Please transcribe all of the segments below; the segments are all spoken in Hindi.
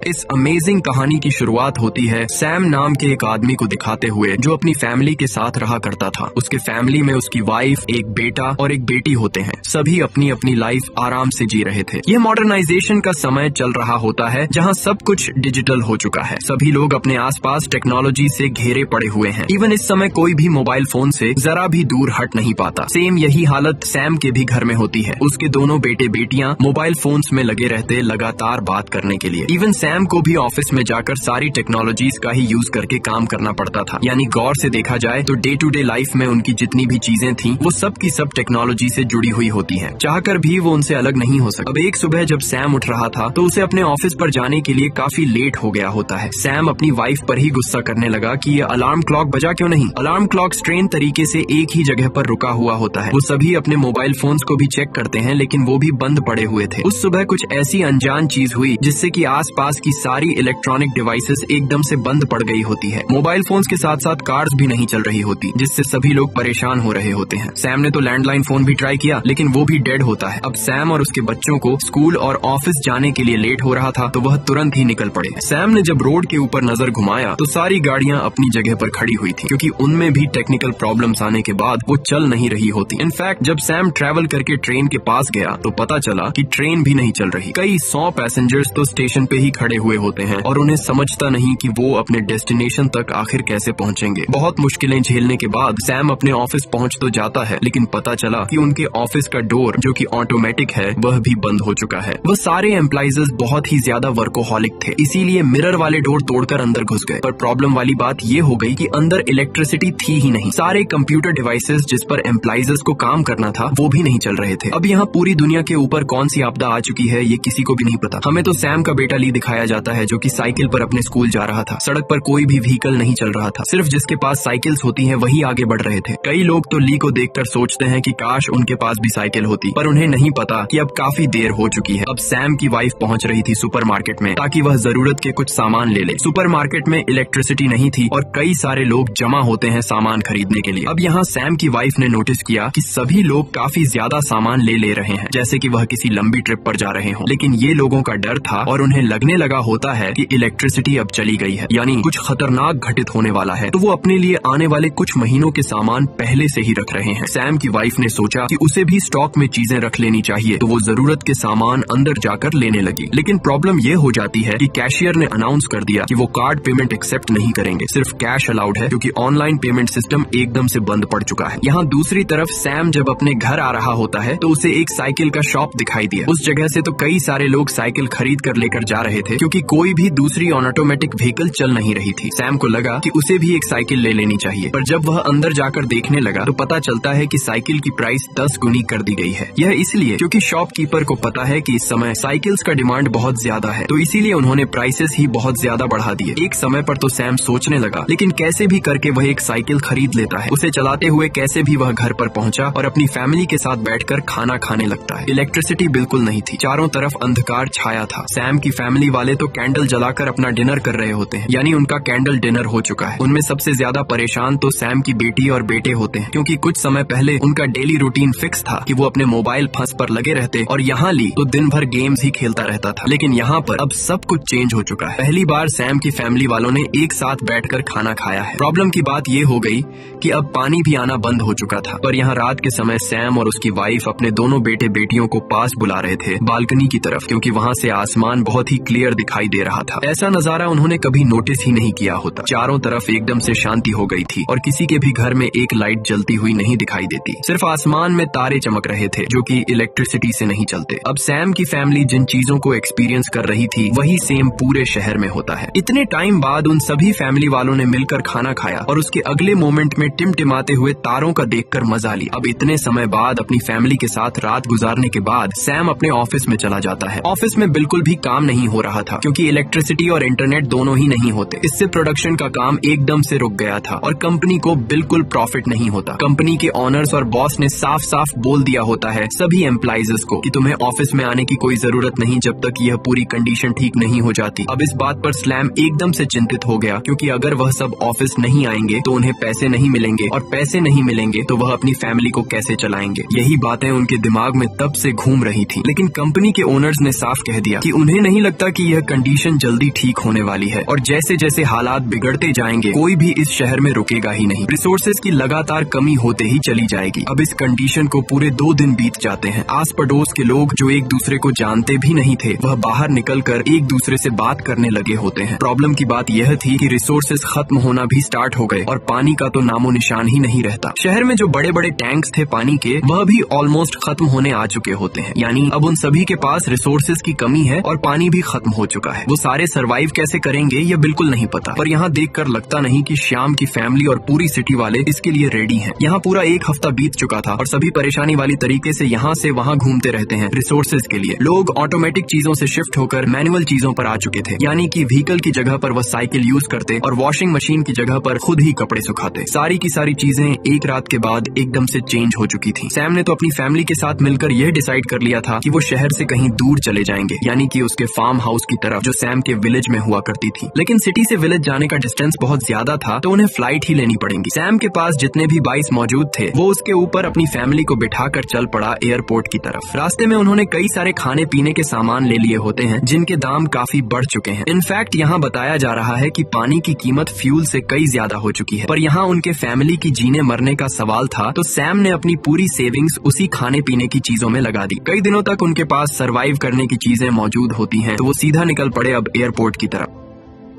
इस अमेजिंग कहानी की शुरुआत होती है सैम नाम के एक आदमी को दिखाते हुए जो अपनी फैमिली के साथ रहा करता था। उसके फैमिली में उसकी वाइफ, एक बेटा और एक बेटी होते हैं। सभी अपनी अपनी लाइफ आराम से जी रहे थे। यह मॉडर्नाइजेशन का समय चल रहा होता है जहाँ सब कुछ डिजिटल हो चुका है। सभी लोग अपने आसपास टेक्नोलॉजी से घेरे पड़े हुए हैं। इवन इस समय कोई भी मोबाइल फोन से जरा भी दूर हट नहीं पाता। सेम यही हालत सैम के भी घर में होती है। उसके दोनों बेटे बेटियां मोबाइल फोन्स में लगे रहते लगातार बात करने के लिए। इवन सैम को भी ऑफिस में जाकर सारी टेक्नोलॉजीज का ही यूज करके काम करना पड़ता था। यानी गौर से देखा जाए तो डे टू डे लाइफ में उनकी जितनी भी चीजें थी वो सब की सब टेक्नोलॉजी से जुड़ी हुई होती हैं। चाहकर भी वो उनसे अलग नहीं हो सकता। अब एक सुबह जब सैम उठ रहा था तो उसे अपने ऑफिस पर जाने के लिए काफी लेट हो गया होता है। सैम अपनी वाइफ पर ही गुस्सा करने लगा कि ये अलार्म क्लॉक बजा क्यों नहीं। अलार्म क्लॉक स्ट्रेन तरीके से एक ही जगह पर रुका हुआ होता है। वो सभी अपने मोबाइल फोन्स को भी चेक करते हैं लेकिन वो भी बंद पड़े हुए थे। उस सुबह कुछ ऐसी अनजान चीज हुई जिससे कि आसपास की सारी इलेक्ट्रॉनिक डिवाइसेस एकदम से बंद पड़ गई होती है। मोबाइल फोन्स के साथ साथ कार्स भी नहीं चल रही होती जिससे सभी लोग परेशान हो रहे होते हैं। सैम ने तो लैंडलाइन फोन भी ट्राई किया लेकिन वो भी डेड होता है। अब सैम और उसके बच्चों को स्कूल और ऑफिस जाने के लिए लेट हो रहा था तो वह तुरंत ही निकल पड़े। सैम ने जब रोड के ऊपर नजर घुमाया तो सारी गाड़ियां अपनी जगह पर खड़ी हुई थी क्योंकि उनमें भी टेक्निकल प्रॉब्लम्स आने के बाद वो चल नहीं रही होती। इनफैक्ट जब सैम ट्रैवल करके ट्रेन के पास गया तो पता चला कि ट्रेन भी नहीं चल रही। कई 100 पैसेंजर्स तो स्टेशन पे ही खड़े हुए होते हैं और उन्हें समझता नहीं कि वो अपने डेस्टिनेशन तक आखिर कैसे पहुंचेंगे। बहुत मुश्किलें झेलने के बाद सैम अपने ऑफिस पहुंच तो जाता है लेकिन पता चला कि उनके ऑफिस का डोर जो कि ऑटोमेटिक है वह भी बंद हो चुका है। वह सारे एम्प्लॉइज बहुत ही ज्यादा वर्कोहॉलिक थे इसीलिए मिरर वाले डोर तोड़कर अंदर घुस गए। पर प्रॉब्लम वाली बात ये हो गई कि अंदर इलेक्ट्रिसिटी थी ही नहीं। सारे कंप्यूटर डिवाइसेस जिस पर एम्प्लॉइज को काम करना था वो भी नहीं चल रहे थे। अब यहाँ पूरी दुनिया के ऊपर कौन सी आपदा आ चुकी है ये किसी को भी नहीं पता। हमें तो सैम का बेटा ली दिखाया जाता है जो कि साइकिल पर अपने स्कूल जा रहा था। सड़क पर कोई भी व्हीकल नहीं चल रहा था। सिर्फ जिसके पास साइकिल्स होती हैं वही आगे बढ़ रहे थे। कई लोग तो ली को देखकर सोचते हैं कि काश उनके पास भी साइकिल होती, पर उन्हें नहीं पता कि अब काफी देर हो चुकी है। अब सैम की वाइफ पहुंच रही थी सुपरमार्केट में ताकि वह जरूरत के कुछ सामान ले ले। सुपरमार्केट में इलेक्ट्रिसिटी नहीं थी और कई सारे लोग जमा होते हैं सामान खरीदने के लिए। अब यहाँ सैम की वाइफ ने नोटिस किया कि सभी लोग काफी ज्यादा सामान ले रहे हैं जैसे कि वह किसी लंबी ट्रिप पर जा रहे हों। लेकिन ये लोगों का डर था और उन्हें लगने लगा होता है कि इलेक्ट्रिसिटी अब चली गई है यानी कुछ खतरनाक घटित होने वाला है। तो वो अपने लिए आने वाले कुछ महीनों के सामान पहले से ही रख रहे हैं। सैम की वाइफ ने सोचा कि उसे भी स्टॉक में चीजें रख लेनी चाहिए तो वो जरूरत के सामान अंदर जाकर लेने लगी। लेकिन प्रॉब्लम ये हो जाती है कि कैशियर ने अनाउंस कर दिया कि वो कार्ड पेमेंट एक्सेप्ट नहीं करेंगे, सिर्फ कैश अलाउड है क्योंकि ऑनलाइन पेमेंट सिस्टम एकदम से बंद पड़ चुका है। यहाँ दूसरी तरफ सैम जब अपने घर आ रहा होता है तो उसे एक साइकिल का शॉप दिखाई दिया। उस जगह से तो कई सारे लोग साइकिल खरीद कर लेकर जा रहे थे क्योंकि कोई भी दूसरी ऑटोमेटिक व्हीकल चल नहीं रही थी। सैम को लगा कि उसे भी एक साइकिल ले लेनी चाहिए, पर जब वह अंदर जाकर देखने लगा तो पता चलता है कि साइकिल की प्राइस 10 गुनी कर दी गई है। यह इसलिए क्योंकि शॉपकीपर को पता है कि इस समय साइकिल्स का डिमांड बहुत ज्यादा है तो इसीलिए उन्होंने प्राइसेस ही बहुत ज्यादा बढ़ा दिए। एक समय पर तो सैम सोचने लगा लेकिन कैसे भी करके वह एक साइकिल खरीद लेता है। उसे चलाते हुए कैसे भी वह घर पर पहुंचा और अपनी फैमिली के साथ बैठकर खाना खाने लगता है। इलेक्ट्रिसिटी बिल्कुल नहीं थी, चारों तरफ अंधकार छाया था। सैम की फैमिली वाले तो कैंडल जलाकर अपना डिनर कर रहे होते हैं यानी उनका कैंडल डिनर हो चुका है। उनमें सबसे ज्यादा परेशान तो सैम की बेटी और बेटे होते हैं क्योंकि कुछ समय पहले उनका डेली रूटीन फिक्स था कि वो अपने मोबाइल फंस पर लगे रहते और यहाँ ली तो दिन भर गेम्स ही खेलता रहता था। लेकिन यहाँ पर अब सब कुछ चेंज हो चुका है। पहली बार सैम की फैमिली वालों ने एक साथ बैठकर खाना खाया है। प्रॉब्लम की बात ये हो गई कि अब पानी भी आना बंद हो चुका था। पर यहाँ रात के समय सैम और उसकी वाइफ अपने दोनों बेटे बेटियों को पास बुला रहे थे बालकनी की तरफ क्योंकि वहाँ से आसमान बहुत ही क्लियर दिखाई दे रहा था। ऐसा नजारा उन्होंने कभी नोटिस ही नहीं किया होता। चारों तरफ एकदम से शांति हो गई थी और किसी के भी घर में एक लाइट जलती हुई नहीं दिखाई देती। सिर्फ आसमान में तारे चमक रहे थे जो कि इलेक्ट्रिसिटी से नहीं चलते। अब सैम की फैमिली जिन चीजों को एक्सपीरियंस कर रही थी वही सेम पूरे शहर में होता है। इतने टाइम बाद उन सभी फैमिली वालों ने मिलकर खाना खाया और उसके अगले मोमेंट में टिमटिमाते हुए तारों का देखकर मजा ली। अब इतने समय बाद अपनी फैमिली के साथ रात गुजारने के बाद सैम अपने ऑफिस में चला जाता है। ऑफिस में बिल्कुल भी काम नहीं हो रहा था क्योंकि इलेक्ट्रिसिटी और इंटरनेट दोनों ही नहीं होते। इससे प्रोडक्शन का काम एकदम से रुक गया था और कंपनी को बिल्कुल प्रॉफिट नहीं होता। कंपनी के ओनर्स और बॉस ने साफ साफ बोल दिया होता है सभी एम्प्लॉइज को कि तुम्हें ऑफिस में आने की कोई जरूरत नहीं जब तक यह पूरी कंडीशन ठीक नहीं हो जाती। अब इस बात पर सैम एकदम से चिंतित हो गया क्योंकि अगर वह सब ऑफिस नहीं आएंगे तो उन्हें पैसे नहीं मिलेंगे और पैसे नहीं मिलेंगे तो वह अपनी फैमिली को कैसे चलाएंगे। यही बातें उनके दिमाग में तब से घूम रही थी। लेकिन कंपनी के ओनर्स ने साफ कह दिया कि उन्हें नहीं लगता कि यह यह कंडीशन जल्दी ठीक होने वाली है और जैसे जैसे हालात बिगड़ते जाएंगे कोई भी इस शहर में रुकेगा ही नहीं। रिसोर्सेज की लगातार कमी होते ही चली जाएगी। अब इस कंडीशन को पूरे 2 दिन बीत जाते हैं। आस पड़ोस के लोग जो एक दूसरे को जानते भी नहीं थे वह बाहर निकलकर एक दूसरे से बात करने लगे होते हैं। प्रॉब्लम की बात यह थी कि रिसोर्सेज खत्म होना भी स्टार्ट हो गए और पानी का तो नामो निशान ही नहीं रहता। शहर में जो बड़े बड़े टैंक्स थे पानी के वह भी ऑलमोस्ट खत्म होने आ चुके होते हैं। यानी अब उन सभी के पास रिसोर्सेज की कमी है और पानी भी खत्म हो चुका है। वो सारे सर्वाइव कैसे करेंगे ये बिल्कुल नहीं पता। पर यहाँ देखकर लगता नहीं कि श्याम की फैमिली और पूरी सिटी वाले इसके लिए रेडी हैं। यहाँ पूरा 1 हफ्ता बीत चुका था और सभी परेशानी वाली तरीके से यहाँ से वहाँ घूमते रहते हैं रिसोर्सेज के लिए। लोग ऑटोमेटिक चीजों से शिफ्ट होकर मैनुअल चीजों पर आ चुके थे। यानी कि व्हीकल की जगह पर वह साइकिल यूज करते और वॉशिंग मशीन की जगह पर खुद ही कपड़े सुखाते। सारी की सारी चीजें एक रात के बाद एकदम से चेंज हो चुकी थी। सैम ने तो अपनी फैमिली के साथ मिलकर यह डिसाइड कर लिया था कि वो शहर से कहीं दूर चले जाएंगे, यानी कि उसके फार्म हाउस की तरफ जो सैम के विलेज में हुआ करती थी। लेकिन सिटी से विलेज जाने का डिस्टेंस बहुत ज्यादा था तो उन्हें फ्लाइट ही लेनी पड़ेगी। सैम के पास जितने भी बाइस मौजूद थे वो उसके ऊपर अपनी फैमिली को बिठाकर चल पड़ा एयरपोर्ट की तरफ। रास्ते में उन्होंने कई सारे खाने पीने के सामान ले लिए होते हैं जिनके दाम काफी बढ़ चुके हैं। इनफैक्ट यहाँ बताया जा रहा है कि पानी की कीमत फ्यूल से कई ज्यादा हो चुकी है। पर यहाँ उनके फैमिली की जीने मरने का सवाल था तो सैम ने अपनी पूरी सेविंग्स उसी खाने पीने की चीजों में लगा दी। कई दिनों तक उनके पास सरवाइव करने की चीजें मौजूद होती हैं तो वो सीधा निकल पड़े अब एयरपोर्ट की तरफ।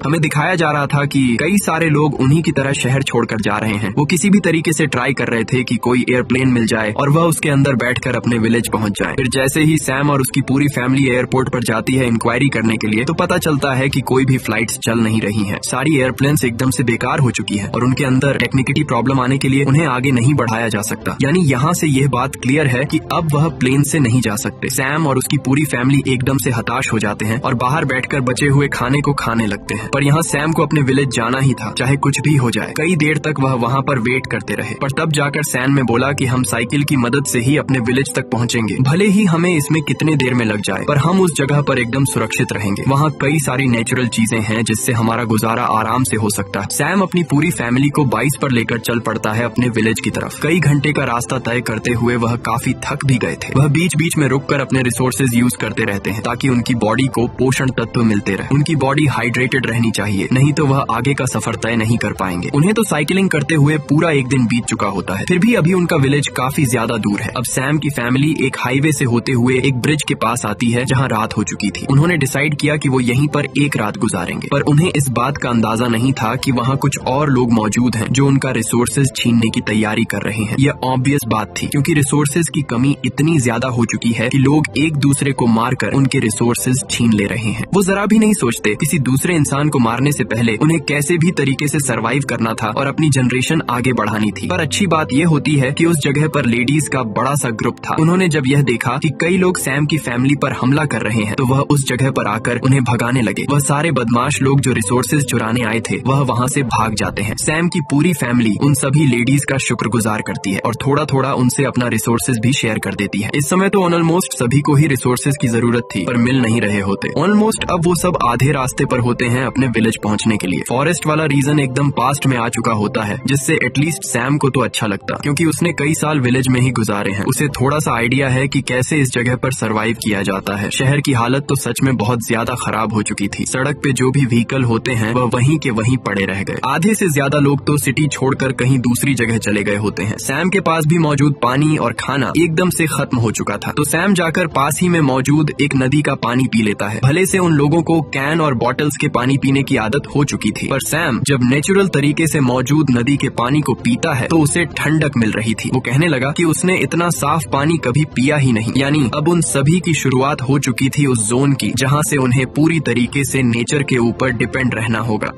हमें दिखाया जा रहा था कि कई सारे लोग उन्हीं की तरह शहर छोड़कर जा रहे हैं। वो किसी भी तरीके से ट्राई कर रहे थे कि कोई एयरप्लेन मिल जाए और वह उसके अंदर बैठकर अपने विलेज पहुंच जाए। फिर जैसे ही सैम और उसकी पूरी फैमिली एयरपोर्ट पर जाती है इंक्वायरी करने के लिए तो पता चलता है कि कोई भी फ्लाइट्स चल नहीं रही हैं। सारी एयरप्लेन्स एकदम से बेकार हो चुकी है और उनके अंदर टेक्निकली प्रॉब्लम आने के लिए उन्हें आगे नहीं बढ़ाया जा सकता। यानी यहाँ से यह बात क्लियर है कि अब वह प्लेन से नहीं जा सकते। सैम और उसकी पूरी फैमिली एकदम से हताश हो जाते हैं और बाहर बैठकर बचे हुए खाने को खाने लगते हैं। पर यहाँ सैम को अपने विलेज जाना ही था, चाहे कुछ भी हो जाए। कई देर तक वह वहाँ पर वेट करते रहे पर तब जाकर सैम ने बोला कि हम साइकिल की मदद से ही अपने विलेज तक पहुँचेंगे, भले ही हमें इसमें कितने देर में लग जाए पर हम उस जगह पर एकदम सुरक्षित रहेंगे। वहाँ कई सारी नेचुरल चीजें हैं जिससे हमारा गुजारा आराम से हो सकता है। सैम अपनी पूरी फैमिली को बाइक पर लेकर चल पड़ता है अपने विलेज की तरफ। कई घंटे का रास्ता तय करते हुए वह काफी थक भी गए थे। वह बीच बीच में रुककर अपने रिसोर्सेज यूज करते रहते हैं ताकि उनकी बॉडी को पोषण तत्व मिलते रहे। उनकी बॉडी हाइड्रेटेड रहनी चाहिए, नहीं तो वह आगे का सफर तय नहीं कर पाएंगे। उन्हें तो साइकिलिंग करते हुए पूरा 1 दिन बीत चुका होता है, फिर भी अभी उनका विलेज काफी ज्यादा दूर है। अब सैम की फैमिली एक हाईवे से होते हुए एक ब्रिज के पास आती है जहाँ रात हो चुकी थी। उन्होंने डिसाइड किया कि वो यहीं पर एक रात गुजारेंगे, पर उन्हें इस बात का अंदाजा नहीं था कि वहाँ कुछ और लोग मौजूद हैं जो उनका रिसोर्सेज छीनने की तैयारी कर रहे हैं। यह ऑब्वियस बात थी क्योंकि रिसोर्सेज की कमी इतनी ज्यादा हो चुकी है कि लोग एक दूसरे को मारकर उनके रिसोर्सेज छीन ले रहे हैं। वो जरा भी नहीं सोचते किसी दूसरे इंसान को मारने से पहले उन्हें कैसे भी तरीके से सरवाइव करना था और अपनी जनरेशन आगे बढ़ानी थी। पर अच्छी बात यह होती है कि उस जगह पर लेडीज का बड़ा सा ग्रुप था। उन्होंने जब यह देखा कि कई लोग सैम की फैमिली पर हमला कर रहे हैं तो वह उस जगह पर आकर उन्हें भगाने लगे। वह सारे बदमाश लोग जो रिसोर्सेज चुराने आए थे वह वहाँ से भाग जाते हैं। सैम की पूरी फैमिली उन सभी लेडीज का शुक्रगुजार करती है और थोड़ा थोड़ा उनसे अपना रिसोर्सेज भी शेयर कर देती है। इस समय तो ऑलमोस्ट सभी को ही रिसोर्सेज की जरूरत थी पर मिल नहीं रहे होते। ऑलमोस्ट अब वो सब आधे रास्ते पर होते हैं अपने विलेज पहुँचने के लिए। फॉरेस्ट वाला रीजन एकदम पास्ट में आ चुका होता है जिससे एटलीस्ट सैम को तो अच्छा लगता क्योंकि उसने कई साल विलेज में ही गुजारे हैं। उसे थोड़ा सा आइडिया है कि कैसे इस जगह पर सरवाइव किया जाता है। शहर की हालत तो सच में बहुत ज्यादा खराब हो चुकी थी। सड़क पे जो भी व्हीकल होते हैं वह वहीं के वहीं पड़े रह गए। आधे से ज्यादा लोग तो सिटी छोड़कर कहीं दूसरी जगह चले गए होते हैं। सैम के पास भी मौजूद पानी और खाना एकदम से खत्म हो चुका था तो सैम जाकर पास ही में मौजूद एक नदी का पानी पी लेता है। भले से उन लोगों को कैन और बॉटल्स के पानी पीने की आदत हो चुकी थी पर सैम जब नेचुरल तरीके से मौजूद नदी के पानी को पीता है तो उसे ठंडक मिल रही थी। वो कहने लगा कि उसने इतना साफ पानी कभी पिया ही नहीं। यानी अब उन सभी की शुरुआत हो चुकी थी उस जोन की जहाँ से उन्हें पूरी तरीके से नेचर के ऊपर डिपेंड रहना होगा।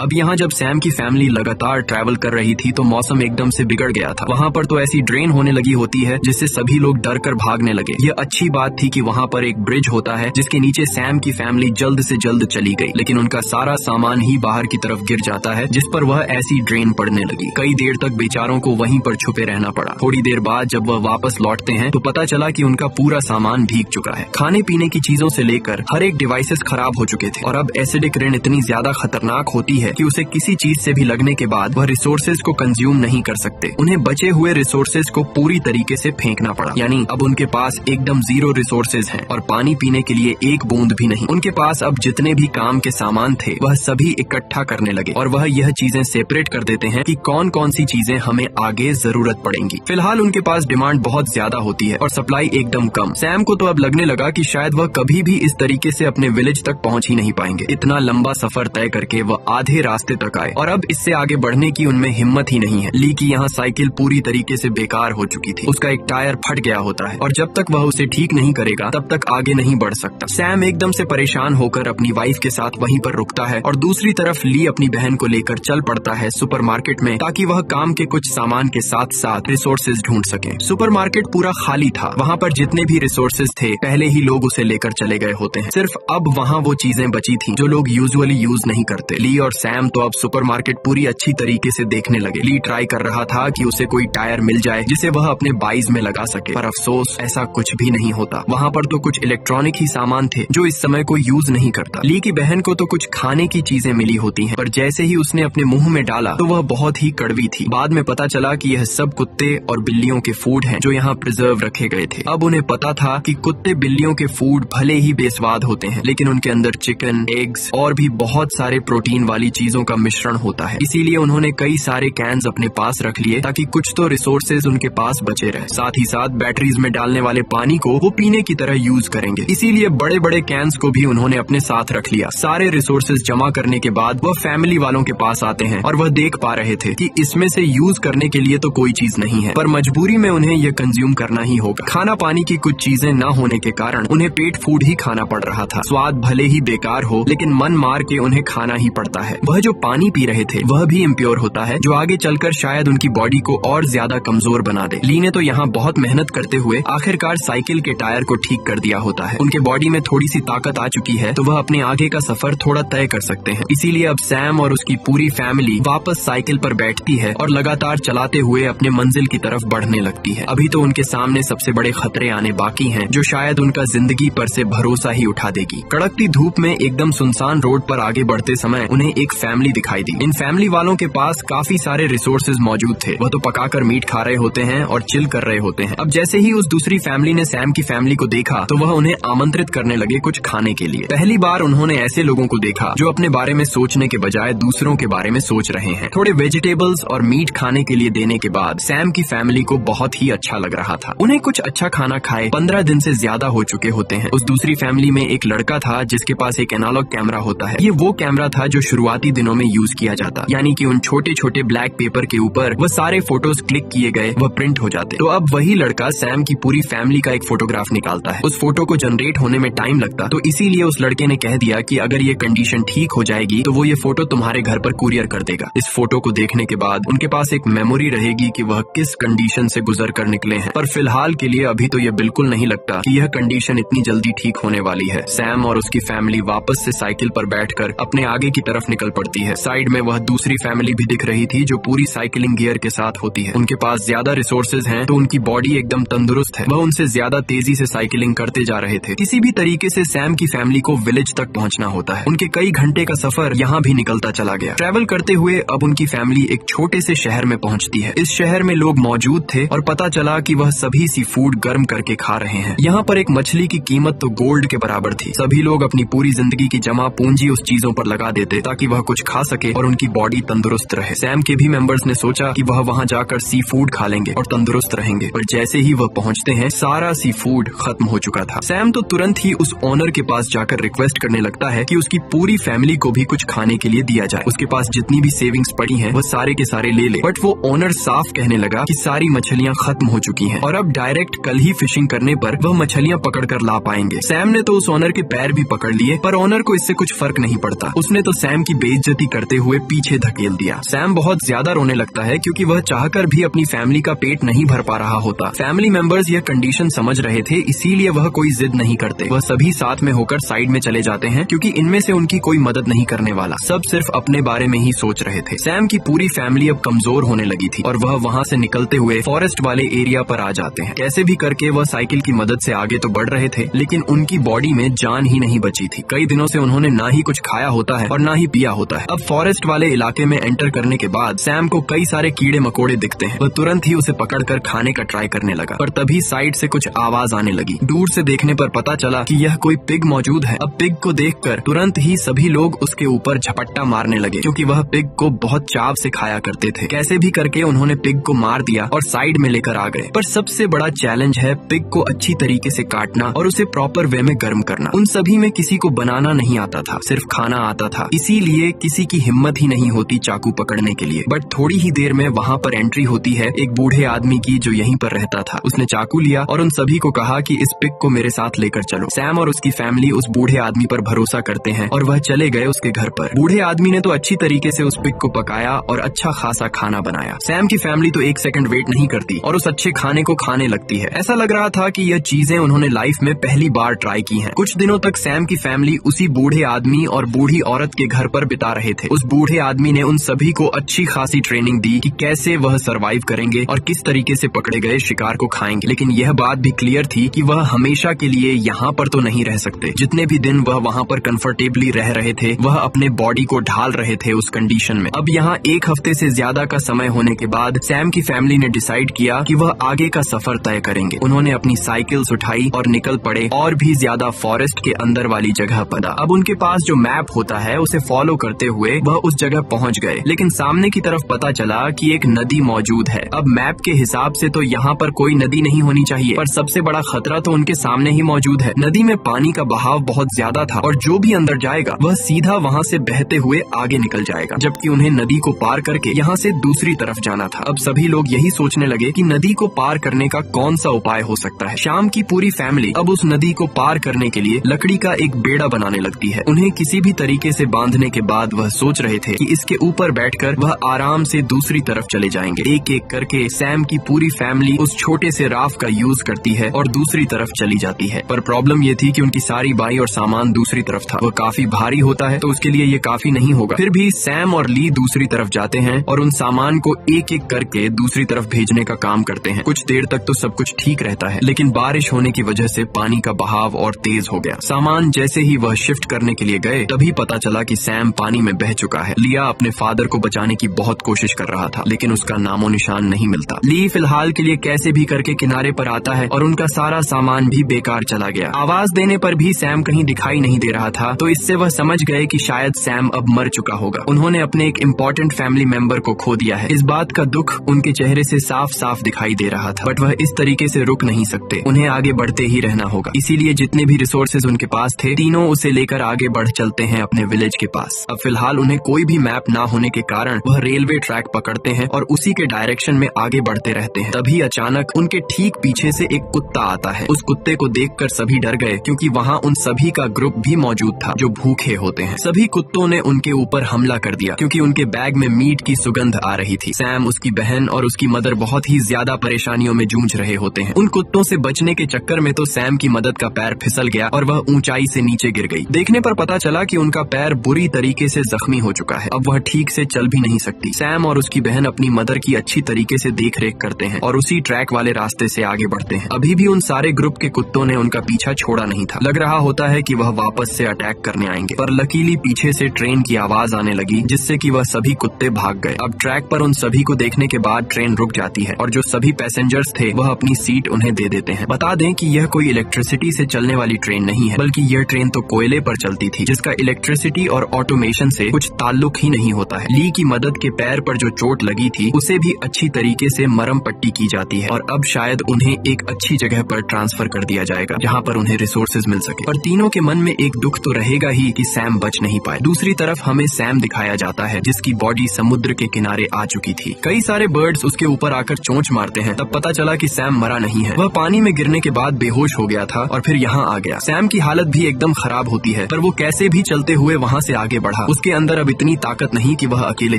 अब यहाँ जब सैम की फैमिली लगातार ट्रैवल कर रही थी तो मौसम एकदम से बिगड़ गया था। वहाँ पर तो ऐसी ड्रेन होने लगी होती है जिससे सभी लोग डर कर भागने लगे। यह अच्छी बात थी कि वहाँ पर एक ब्रिज होता है जिसके नीचे सैम की फैमिली जल्द से जल्द चली गई, लेकिन उनका सारा सामान ही बाहर की तरफ गिर जाता है जिस पर वह ऐसी ड्रेन पड़ने लगी। कई देर तक बेचारों को वहीं पर छुपे रहना पड़ा। थोड़ी देर बाद जब वह वापस लौटते हैं तो पता चला कि उनका पूरा सामान भीग चुका है। खाने पीने की चीजों से लेकर हर एक डिवाइसेस खराब हो चुके थे और अब एसिडिक रेन इतनी ज्यादा खतरनाक होती है है कि उसे किसी चीज से भी लगने के बाद वह रिसोर्सेज को कंज्यूम नहीं कर सकते। उन्हें बचे हुए रिसोर्सेज को पूरी तरीके से फेंकना पड़ा, यानी अब उनके पास एकदम जीरो रिसोर्सेज हैं और पानी पीने के लिए एक बूंद भी नहीं। उनके पास अब जितने भी काम के सामान थे वह सभी इकट्ठा करने लगे और वह यह चीजें सेपरेट कर देते हैं कि कौन कौन सी चीजें हमें आगे जरूरत पड़ेंगी। फिलहाल उनके पास डिमांड बहुत ज्यादा होती है और सप्लाई एकदम कम। सैम को तो अब लगने लगा कि शायद वह कभी भी इस तरीके से अपने विलेज तक पहुंच ही नहीं पाएंगे। इतना लंबा सफर तय करके वह आधे रास्ते तक आए और अब इससे आगे बढ़ने की उनमें हिम्मत ही नहीं है। ली की यहाँ साइकिल पूरी तरीके से बेकार हो चुकी थी। उसका एक टायर फट गया होता है और जब तक वह उसे ठीक नहीं करेगा तब तक आगे नहीं बढ़ सकता। सैम एकदम से परेशान होकर अपनी वाइफ के साथ वहीं पर रुकता है और दूसरी तरफ ली अपनी बहन को लेकर चल पड़ता है सुपरमार्केट में, ताकि वह काम के कुछ सामान के साथ साथ रिसोर्सेज ढूंढ सके। सुपरमार्केट पूरा खाली था। वहाँ पर जितने भी रिसोर्सेज थे पहले ही लोग उसे लेकर चले गए होते हैं। सिर्फ अब वहाँ वो चीजें बची थी जो लोग यूजुअली यूज नहीं करते। ली और सैम तो अब सुपरमार्केट पूरी अच्छी तरीके से देखने लगे। ली ट्राई कर रहा था कि उसे कोई टायर मिल जाए जिसे वह अपने बाइज में लगा सके, पर अफसोस ऐसा कुछ भी नहीं होता। वहाँ पर तो कुछ इलेक्ट्रॉनिक ही सामान थे जो इस समय कोई यूज नहीं करता। ली की बहन को तो कुछ खाने की चीजें मिली होती हैं, पर जैसे ही उसने अपने मुंह में डाला तो वह बहुत ही कड़वी थी। बाद में पता चला कि यह सब कुत्ते और बिल्लियों के फूड हैं जो यहाँ प्रिजर्व रखे गए थे। अब उन्हें पता था कि कुत्ते बिल्लियों के फूड भले ही बेस्वाद होते हैं, लेकिन उनके अंदर चिकन, एग्स और भी बहुत सारे प्रोटीन वाली चीजों का मिश्रण होता है। इसीलिए उन्होंने कई सारे कैंस अपने पास रख लिए ताकि कुछ तो रिसोर्सेज उनके पास बचे रहे। साथ ही साथ बैटरीज में डालने वाले पानी को वो पीने की तरह यूज करेंगे, इसीलिए बड़े बड़े कैंस को भी उन्होंने अपने साथ रख लिया। सारे रिसोर्सेज जमा करने के बाद वह फैमिली वालों के पास आते हैं और वह देख पा रहे थे कि इसमें से यूज करने के लिए तो कोई चीज नहीं है, पर मजबूरी में उन्हें यह कंज्यूम करना ही होगा। खाना पानी की कुछ चीजें न होने के कारण उन्हें पेट फूड ही खाना पड़ रहा था। स्वाद भले ही बेकार हो, लेकिन मन मार के उन्हें खाना ही पड़ता है। वह जो पानी पी रहे थे वह भी इम्प्योर होता है, जो आगे चलकर शायद उनकी बॉडी को और ज्यादा कमजोर बना दे। ली ने तो यहाँ बहुत मेहनत करते हुए आखिरकार साइकिल के टायर को ठीक कर दिया होता है। उनके बॉडी में थोड़ी सी ताकत आ चुकी है तो वह अपने आगे का सफर थोड़ा तय कर सकते हैं। इसीलिए अब सैम और उसकी पूरी फैमिली वापस साइकिल पर बैठती है और लगातार चलाते हुए अपने मंजिल की तरफ बढ़ने लगती है। अभी तो उनके सामने सबसे बड़े खतरे आने बाकी हैं, जो शायद उनका जिंदगी पर से भरोसा ही उठा देगी। कड़कती धूप में एकदम सुनसान रोड पर आगे बढ़ते समय उन्हें एक फैमिली दिखाई दी। इन फैमिली वालों के पास काफी सारे रिसोर्सेज मौजूद थे। वह तो पकाकर मीट खा रहे होते हैं और चिल कर रहे होते हैं। अब जैसे ही उस दूसरी फैमिली ने सैम की फैमिली को देखा तो वह उन्हें आमंत्रित करने लगे कुछ खाने के लिए। पहली बार उन्होंने ऐसे लोगों को देखा जो अपने बारे में सोचने के बजाय दूसरों के बारे में सोच रहे हैं। थोड़े वेजिटेबल्स और मीट खाने के लिए देने के बाद सैम की फैमिली को बहुत ही अच्छा लग रहा था। उन्हें कुछ अच्छा खाना खाए 15 दिन से ज्यादा हो चुके होते हैं। उस दूसरी फैमिली में एक लड़का था जिसके पास एक एनालॉग कैमरा होता है। ये वो कैमरा था जो शुरुआती दिनों में यूज किया जाता, यानी कि उन छोटे छोटे ब्लैक पेपर के ऊपर वह सारे फोटोज क्लिक किए गए वह प्रिंट हो जाते। तो अब वही लड़का सैम की पूरी फैमिली का एक फोटोग्राफ निकालता है। उस फोटो को जनरेट होने में टाइम लगता, तो इसीलिए उस लड़के ने कह दिया कि अगर ये कंडीशन ठीक हो जाएगी तो वो ये फोटो तुम्हारे घर पर कुरियर कर देगा। इस फोटो को देखने के बाद उनके पास एक मेमोरी रहेगी कि वह किस कंडीशन से गुजर कर निकले हैं। पर फिलहाल के लिए अभी तो ये बिल्कुल नहीं लगता कि यह कंडीशन इतनी जल्दी ठीक होने वाली है। सैम और उसकी फैमिली वापस से साइकिल पर बैठकर अपने आगे की तरफ निकल पड़ती है। साइड में वह दूसरी फैमिली भी दिख रही थी जो पूरी साइकिलिंग गियर के साथ होती है। उनके पास ज्यादा रिसोर्सेज हैं तो उनकी बॉडी एकदम तंदुरुस्त है। वह उनसे ज्यादा तेजी से साइकिलिंग करते जा रहे थे। किसी भी तरीके से सैम की फैमिली को विलेज तक पहुंचना होता है। उनके कई घंटे का सफर यहाँ भी निकलता चला गया। ट्रैवल करते हुए अब उनकी फैमिली एक छोटे से शहर में पहुंचती है। इस शहर में लोग मौजूद थे और पता चला कि वह सभी सी फूड गर्म करके खा रहे हैं। यहाँ पर एक मछली की कीमत तो गोल्ड के बराबर थी। सभी लोग अपनी पूरी जिंदगी की जमा पूंजी उस चीजों पर लगा देते ताकि वह कुछ खा सके और उनकी बॉडी तंदुरुस्त रहे। सैम के भी मेंबर्स ने सोचा कि वह वहाँ जाकर सी फूड खा लेंगे और तंदुरुस्त रहेंगे, पर जैसे ही वह पहुँचते हैं सारा सी फूड खत्म हो चुका था। सैम तो तुरंत ही उस ओनर के पास जाकर रिक्वेस्ट करने लगता है कि उसकी पूरी फैमिली को भी कुछ खाने के लिए दिया जाए। उसके पास जितनी भी सेविंग्स पड़ी हैं वह सारे के सारे ले ले। बट वो ओनर साफ कहने लगा कि सारी मछलियाँ खत्म हो चुकी हैं और अब डायरेक्ट कल ही फिशिंग करने पर वह मछलियाँ पकड़ कर ला पाएंगे। सैम ने तो उस ओनर के पैर भी पकड़ लिए, पर ओनर को इससे कुछ फर्क नहीं पड़ता। उसने तो सैम की बेइज्जती करते हुए पीछे धकेल दिया। सैम बहुत ज्यादा रोने लगता है क्योंकि वह चाहकर भी अपनी फैमिली का पेट नहीं भर पा रहा होता। फैमिली मेंबर्स यह कंडीशन समझ रहे थे, इसीलिए वह कोई जिद नहीं करते। वह सभी साथ में होकर साइड में चले जाते हैं क्योंकि इनमें से उनकी कोई मदद नहीं करने वाला। सब सिर्फ अपने बारे में ही सोच रहे थे। सैम की पूरी फैमिली अब कमजोर होने लगी थी और वह वहाँ से निकलते हुए फॉरेस्ट वाले एरिया पर आ जाते हैं। कैसे भी करके वह साइकिल की मदद से आगे तो बढ़ रहे थे, लेकिन उनकी बॉडी में जान ही नहीं बची थी। कई दिनों से उन्होंने ना ही कुछ खाया होता है और ना ही पिया होता है। अब फॉरेस्ट वाले इलाके में एंटर करने के बाद सैम को कई सारे कीड़े मकोड़े दिखते हैं। वह तुरंत ही उसे पकड़कर खाने का ट्राई करने लगा, पर तभी साइड से कुछ आवाज आने लगी। दूर से देखने पर पता चला कि यह कोई पिग मौजूद है। अब पिग को देखकर तुरंत ही सभी लोग उसके ऊपर झपट्टा मारने लगे, क्योंकि वह पिग को बहुत चाव से खाया करते थे। कैसे भी करके उन्होंने पिग को मार दिया और साइड में लेकर आ गए। पर सबसे बड़ा चैलेंज है पिग को अच्छी तरीके से काटना और उसे प्रॉपर वे में गर्म करना। उन सभी में किसी को बनाना नहीं आता था, सिर्फ खाना आता था। इसीलिए किसी की हिम्मत ही नहीं होती चाकू पकड़ने के लिए। बट थोड़ी ही देर में वहाँ पर एंट्री होती है एक बूढ़े आदमी की जो यहीं पर रहता था। उसने चाकू लिया और उन सभी को कहा कि इस पिग को मेरे साथ लेकर चलो। सैम और उसकी फैमिली उस बूढ़े आदमी पर भरोसा करते हैं और वह चले गए उसके घर पर। बूढ़े आदमी ने तो अच्छी तरीके से उस पिग को पकाया और अच्छा खासा खाना बनाया। सैम की फैमिली तो एक सेकंड वेट नहीं करती और उस अच्छे खाने को खाने लगती है। ऐसा लग रहा था कि यह चीजें उन्होंने लाइफ में पहली बार ट्राई की हैं। कुछ दिनों तक सैम की फैमिली उसी बूढ़े आदमी और बूढ़ी औरत के घर पर बिता रहे थे। उस बूढ़े आदमी ने उन सभी को अच्छी खासी ट्रेनिंग दी कि कैसे वह सरवाइव करेंगे और किस तरीके से पकड़े गए शिकार को खाएंगे। लेकिन यह बात भी क्लियर थी कि वह हमेशा के लिए यहाँ पर तो नहीं रह सकते। जितने भी दिन वह वहाँ पर कंफर्टेबली रह रहे थे, वह अपने बॉडी को ढाल रहे थे उस कंडीशन में। अब यहाँ एक हफ्ते से ज्यादा का समय होने के बाद सैम की फैमिली ने डिसाइड किया कि वह आगे का सफर तय करेंगे। उन्होंने अपनी साइकिल्स उठाई और निकल पड़े और भी ज्यादा फॉरेस्ट के अंदर वाली जगह पर। अब उनके पास जो मैप होता है उसे फॉलो करते हुए वह उस जगह पहुंच गए। लेकिन सामने की तरफ पता चला कि एक नदी मौजूद है। अब मैप के हिसाब से तो यहाँ पर कोई नदी नहीं होनी चाहिए, पर सबसे बड़ा खतरा तो उनके सामने ही मौजूद है। नदी में पानी का बहाव बहुत ज्यादा था और जो भी अंदर जाएगा वह सीधा वहाँ से बहते हुए आगे निकल जाएगा, जबकि उन्हें नदी को पार करके यहाँ से दूसरी तरफ जाना था। अब सभी लोग यही सोचने लगे कि नदी को पार करने का कौन सा उपाय हो सकता है। शाम की पूरी फैमिली अब उस नदी को पार करने के लिए लकड़ी का एक बेड़ा बनाने लगती है। उन्हें किसी भी तरीके से बांधने के बाद वह सोच रहे थे कि इसके ऊपर बैठकर वह आराम से दूसरी तरफ चले जाएंगे। एक एक करके सैम की पूरी फैमिली उस छोटे से राफ्ट का यूज करती है और दूसरी तरफ चली जाती है। पर प्रॉब्लम ये थी कि उनकी सारी बाई और सामान दूसरी तरफ था। वह काफी भारी होता है तो उसके लिए ये काफी नहीं होगा। फिर भी सैम और ली दूसरी तरफ जाते हैं और उन सामान को एक एक करके दूसरी तरफ भेजने का काम करते हैं। कुछ देर तक तो सब कुछ ठीक रहता है, लेकिन बारिश होने की वजह से पानी का बहाव और तेज हो गया। सामान जैसे ही वह शिफ्ट करने के लिए गए, तभी पता चला कि सैम पानी में बह चुका है। लिया अपने फादर को बचाने की बहुत कोशिश कर रहा था, लेकिन उसका नामो निशान नहीं मिलता। ली फिलहाल के लिए कैसे भी करके किनारे पर आता है और उनका सारा सामान भी बेकार चला गया। आवाज देने पर भी सैम कहीं दिखाई नहीं दे रहा था, तो इससे वह समझ गए कि शायद सैम अब मर चुका होगा। उन्होंने अपने एक इम्पोर्टेंट फैमिली मेंबर को खो दिया है। इस बात का दुख उनके चेहरे से साफ साफ दिखाई दे रहा था, बट वह इस तरीके से रुक नहीं सकते। उन्हें आगे बढ़ते ही रहना होगा। इसीलिए जितने भी रिसोर्सेज उनके पास थे, तीनों उसे लेकर आगे बढ़ चलते हैं अपने विलेज के पास। अब फिलहाल उन्हें कोई भी मैप ना होने के कारण वह रेलवे ट्रैक पकड़ते हैं और उसी के डायरेक्शन में आगे बढ़ते रहते हैं। तभी अचानक उनके ठीक पीछे से एक कुत्ता आता है। उस कुत्ते को देखकर सभी डर गए, क्योंकि वहाँ उन सभी का ग्रुप भी मौजूद था जो भूखे होते हैं। सभी कुत्तों ने उनके ऊपर हमला कर दिया, क्योंकि उनके बैग में मीट की सुगंध आ रही थी। सैम, उसकी बहन और उसकी मदर बहुत ही ज्यादा परेशानियों में जूझ रहे होते हैं। उन कुत्तों से बचने के चक्कर में तो सैम की मदद का पैर फिसल गया और वह ऊंचाई से नीचे गिर गई। देखने पर पता चला कि उनका पैर बुरी तरीके से जख्मी हो चुका है। अब वह ठीक से चल भी नहीं सकती। सैम और उसकी बहन अपनी मदर की अच्छी तरीके से देख रेख करते हैं और उसी ट्रैक वाले रास्ते से आगे बढ़ते हैं। अभी भी उन सारे ग्रुप के कुत्तों ने उनका पीछा छोड़ा नहीं था। लग रहा होता है कि वह वापस से अटैक करने आएंगे, पर लकीली पीछे से ट्रेन की आवाज आने लगी, जिससे कि वह सभी कुत्ते भाग गए। अब ट्रैक पर उन सभी को देखने के बाद ट्रेन रुक जाती है और जो सभी पैसेंजर्स थे वह अपनी सीट उन्हें दे देते हैं। बता दें कि यह कोई इलेक्ट्रिसिटी से चलने वाली ट्रेन नहीं है, बल्कि यह ट्रेन तो कोयले पर चलती थी, जिसका इलेक्ट्रिसिटी और ऑटोमेशन से कुछ ताल्लुक ही नहीं होता है। ली की मदद के पैर पर जो चोट लगी थी उसे भी अच्छी तरीके से मरम पट्टी की जाती है और अब शायद उन्हें एक अच्छी जगह पर ट्रांसफर कर दिया जाएगा, जहाँ पर उन्हें रिसोर्सेज मिल सके। पर तीनों के मन में एक दुख तो रहेगा ही कि सैम बच नहीं पाए। दूसरी तरफ हमें सैम दिखाया जाता है, जिसकी बॉडी समुद्र के किनारे आ चुकी थी। कई सारे बर्ड्स उसके ऊपर आकर चोंच मारते हैं। तब पता चला कि सैम मरा नहीं है। वह पानी में गिरने के बाद बेहोश हो गया था और फिर यहाँ आ गया। सैम की हालत भी एकदम खराब होती है, पर वो कैसे भी चलते हुए वहाँ से आगे बढ़ा। उसके अंदर अब इतनी ताकत नहीं कि वह अकेले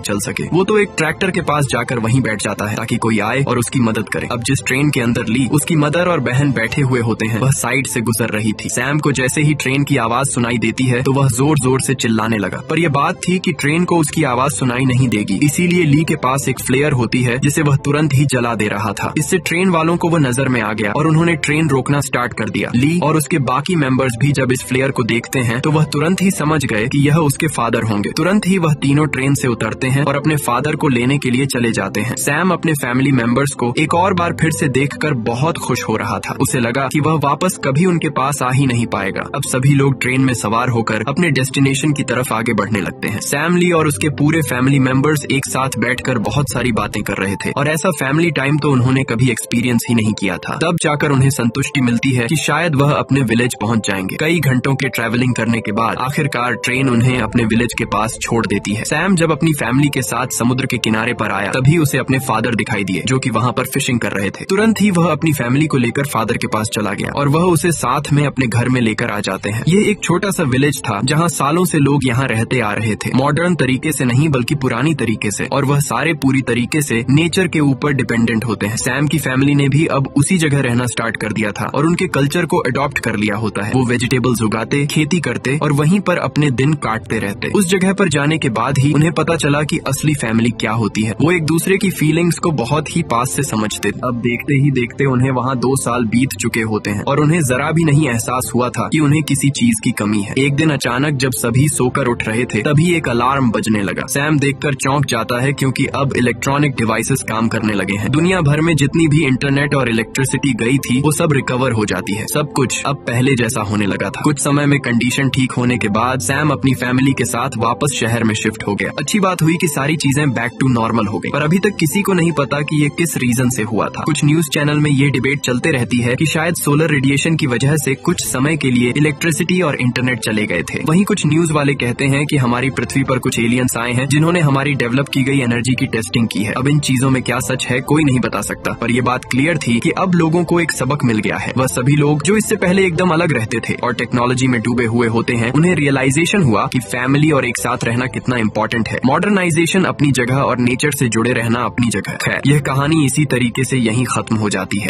चल सके। वो तो एक ट्रैक्टर के पास जाकर वहीं बैठ जाता है ताकि कोई आए और उसकी मदद करे। अब जिस ट्रेन के अंदर ली उसकी मदर और बहन बैठे हुए होते हैं, वह साइड से गुजर रही थी। सैम को जैसे ही ट्रेन की आवाज सुनाई देती है तो वह जोर जोर से चिल्लाने लगा, पर यह बात थी कि ट्रेन को उसकी आवाज सुनाई नहीं देगी। इसीलिए ली के पास एक फ्लेयर होती है जिसे वह तुरंत ही जला दे रहा था। इससे ट्रेन वालों को वह नजर में आ गया और उन्होंने ट्रेन रोकना स्टार्ट कर दिया। ली और उसके बाकी मेंबर्स भी जब इस फ्लेयर को देखते हैं तो वह तुरंत ही समझ गए कि यह उसके फादर फादर होंगे। तुरंत ही वह तीनों ट्रेन से उतरते हैं और अपने फादर को लेने के लिए चले जाते हैं। सैम अपने फैमिली मेंबर्स को एक और बार फिर से देखकर बहुत खुश हो रहा था। उसे लगा कि वह वापस कभी उनके पास आ ही नहीं पाएगा। अब सभी लोग ट्रेन में सवार होकर अपने डेस्टिनेशन की तरफ आगे बढ़ने लगते हैं। सैम ली और उसके पूरे फैमिली मेंबर्स एक साथ बैठकर बहुत सारी बातें कर रहे थे और ऐसा फैमिली टाइम तो उन्होंने कभी एक्सपीरियंस ही नहीं किया था। तब जाकर उन्हें संतुष्टि मिलती है कि शायद वह अपने विलेज पहुंच जाएंगे। कई घंटों के ट्रैवलिंग करने के बाद आखिरकार ट्रेन उन्हें अपने विलेज के पास छोड़ देती है। सैम जब अपनी फैमिली के साथ समुद्र के किनारे पर आया तभी उसे अपने फादर दिखाई दिए जो कि वहाँ पर फिशिंग कर रहे थे। तुरंत ही वह अपनी फैमिली को लेकर फादर के पास चला गया और वह उसे साथ में अपने घर में लेकर आ जाते हैं। ये एक छोटा सा विलेज था जहाँ सालों से लोग यहाँ रहते आ रहे थे, मॉडर्न तरीके से नहीं बल्कि पुरानी तरीके से, और वह सारे पूरी तरीके से नेचर के ऊपर डिपेंडेंट होते हैं। सैम की फैमिली ने भी अब उसी जगह रहना स्टार्ट कर दिया था और उनके कल्चर को अडॉप्ट कर लिया होता है। वो वेजिटेबल्स उगाते, खेती करते और वहीं पर अपने दिन काटते रहते। उस जगह पर जाने के बाद ही उन्हें पता चला कि असली फैमिली क्या होती है। वो एक दूसरे की फीलिंग्स को बहुत ही पास से समझते थे। अब देखते ही देखते उन्हें वहाँ 2 साल बीत चुके होते हैं और उन्हें जरा भी नहीं एहसास हुआ था कि उन्हें किसी चीज की कमी है। एक दिन अचानक जब सभी सोकर उठ रहे थे तभी एक अलार्म बजने लगा। सैम देखकर चौंक जाता है क्योंकि अब इलेक्ट्रॉनिक डिवाइसेस काम करने लगे हैं। दुनिया भर में जितनी भी इंटरनेट और इलेक्ट्रिसिटी गई थी वो सब रिकवर हो जाती है। सब कुछ अब पहले जैसा होने लगा था। कुछ समय में कंडीशन ठीक होने के बाद सैम अपनी फैमिली के साथ वापस शहर में शिफ्ट हो गया। अच्छी बात हुई कि सारी चीजें बैक टू नॉर्मल हो गई, पर अभी तक किसी को नहीं पता कि ये किस रीजन से हुआ था। कुछ न्यूज चैनल में ये डिबेट चलते रहती है कि शायद सोलर रेडिएशन की वजह से कुछ समय के लिए इलेक्ट्रिसिटी और इंटरनेट चले गए थे। वहीं कुछ न्यूज वाले कहते हैं कि हमारी पृथ्वी पर कुछ एलियंस आए हैं जिन्होंने हमारी डेवलप की गई एनर्जी की टेस्टिंग की है। अब इन चीजों में क्या सच है कोई नहीं बता सकता, पर यह बात क्लियर थी कि अब लोगों को एक सबक मिल गया है। वह सभी लोग जो इससे पहले एकदम अलग रहते थे और टेक्नोलॉजी में डूबे हुए होते हैं, उन्हें रियलाइजेशन हुआ कि फैमिली और एक साथ रहना कितना इंपॉर्टेंट है। मॉडर्नाइजेशन अपनी जगह और नेचर से जुड़े रहना अपनी जगह है। यह कहानी इसी तरीके से यहीं खत्म हो जाती है।